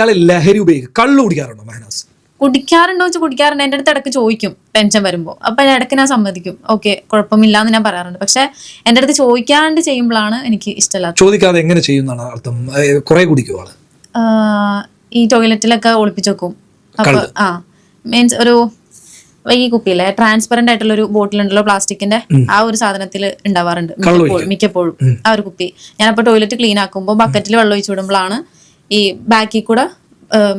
അയാൾ ലഹരി ഉപയോഗിക്കും, കള്ളു കുടിക്കാറുണ്ടോ മഹനാസ്? കുടിക്കാറുണ്ടോ വെച്ചാൽ കുടിക്കാറുണ്ട്. എൻ്റെ അടുത്ത് ഇടയ്ക്ക് ചോദിക്കും ടെൻഷൻ വരുമ്പോൾ. അപ്പം ഇടയ്ക്ക് ഞാൻ സമ്മതിക്കും, ഓക്കെ കുഴപ്പമില്ല എന്ന് ഞാൻ പറയാറുണ്ട്. പക്ഷെ എൻ്റെ അടുത്ത് ചോദിക്കാണ്ട് ചെയ്യുമ്പോഴാണ് എനിക്ക് ഇഷ്ടമല്ലാത്തത്. ചോദിക്കാതെ എങ്ങനെ ചെയ്യുന്നതാണ് അർത്ഥം? കുറെ കുടിക്കുമോ ആള്? ഈ ടോയ്ലറ്റിലൊക്കെ ഒളിപ്പിച്ച് വെക്കും. അപ്പൊ മീൻസ് ഒരു ഈ കുപ്പിയില്ലേ ട്രാൻസ്പെറന്റ് ആയിട്ടുള്ള ഒരു ബോട്ടിലുണ്ടല്ലോ പ്ലാസ്റ്റിക്കിന്റെ, ആ ഒരു സാധനത്തിൽ ഉണ്ടാവാറുണ്ട് മിക്കപ്പോഴും ആ ഒരു കുപ്പി. ഞാനപ്പോൾ ടോയ്ലറ്റ് ക്ലീൻ ആക്കുമ്പോൾ ബക്കറ്റിൽ വെള്ളം ഒഴിച്ചു വിടുമ്പോഴാണ് ഈ ബാക്കിൽ കൂടെ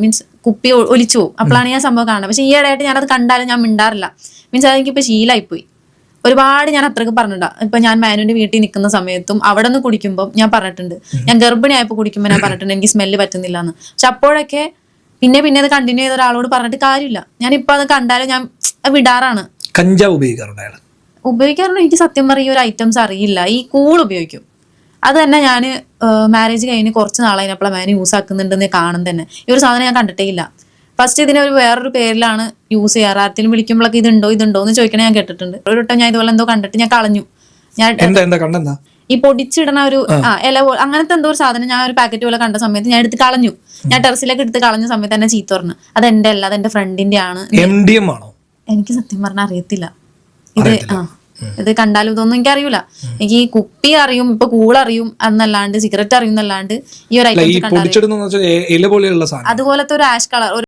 മീൻസ് കുപ്പി ഒലിച്ചു പോകും. അപ്പോഴാണ് ഞാൻ സംഭവം കാണുന്നത്. പക്ഷെ ഈ ഇടയായിട്ട് ഞാനത് കണ്ടാലും ഞാൻ മിണ്ടാറില്ല. മീൻസ് അതെനിക്കിപ്പോൾ ശീലമായിപ്പോയി. ഒരുപാട് ഞാൻ അത്രയ്ക്ക് പറഞ്ഞിട്ടാ. ഇപ്പൊ ഞാൻ മാനുവിന്റെ വീട്ടിൽ നിൽക്കുന്ന സമയത്തും അവിടെ നിന്ന് കുടിക്കുമ്പോൾ ഞാൻ പറഞ്ഞിട്ടുണ്ട്, ഞാൻ ഗർഭിണിയായപ്പോൾ കുടിക്കുമ്പോൾ ഞാൻ പറഞ്ഞിട്ടുണ്ട് എനിക്ക് സ്മെല്ല് പറ്റുന്നില്ല എന്ന്. പക്ഷെ അപ്പോഴൊക്കെ പിന്നെ അത് കണ്ടിന്യൂ ചെയ്ത ഒരാളോട് പറഞ്ഞിട്ട് കാര്യമില്ല. ഞാനിപ്പോൾ അത് കണ്ടാലും ഞാൻ വിടാറാണ്. കഞ്ചാവ് ഉപയോഗിക്കാറുണ്ട് അയാൾ? ഉപയോഗിക്കാറുണ്ട്. എനിക്ക് സത്യം പറയും ഈ ഒരു ഐറ്റംസ് അറിയില്ല. ഈ കൂൾ ഉപയോഗിക്കും. അത് തന്നെ ഞാൻ മാരേജ് കഴിഞ്ഞ് കുറച്ച് നാളായപ്പോഴാണ് മാൻ യൂസ് ആക്കുന്നുണ്ടെന്ന് കാണും തന്നെ. ഈ ഒരു സാധനം ഞാൻ കണ്ടിട്ടേ ഇല്ല. ഫസ്റ്റ് ഇതിനെ വേറൊരു പേരിലാണ് യൂസ് ചെയ്യാറ്. ആർക്കെങ്കിലും വിളിക്കുമ്പോഴൊക്കെ ഇതുണ്ടോ എന്ന് ചോദിക്കണേ ഞാൻ കേട്ടിട്ടുണ്ട്. ഒരു വട്ടം ഞാൻ ഇതുപോലെ എന്തോ കണ്ടിട്ട് ഞാൻ കളഞ്ഞു. ഞാൻ ഈ പൊടിച്ചിടണ ഒരു ഇല അങ്ങനത്തെ എന്തോ ഒരു സാധനം ഞാൻ ഒരു പാക്കറ്റ് പോലെ കണ്ട സമയത്ത് ഞാൻ എടുത്ത് കളഞ്ഞു. ഞാൻ ടെറസിലേക്ക് എടുത്ത് കളഞ്ഞ സമയത്ത് തന്നെ ചീത്ത പറഞ്ഞു, അത് എന്റെ അല്ല, അത് എന്റെ ഫ്രണ്ടിന്റെ ആണ്. എനിക്ക് സത്യം പറഞ്ഞാൽ അറിയത്തില്ല. ഇത് കണ്ടാലും ഇതൊന്നും എനിക്ക് അറിയൂല. എനിക്ക് ഈ കുപ്പി അറിയും, ഇപ്പൊ കൂളറിയും എന്നല്ലാണ്ട് സിഗരറ്റ് അറിയും എന്നല്ലാണ്ട് ഈ ഒരു ഐറ്റം അതുപോലത്തെ ഒരു ആഷ് കളർ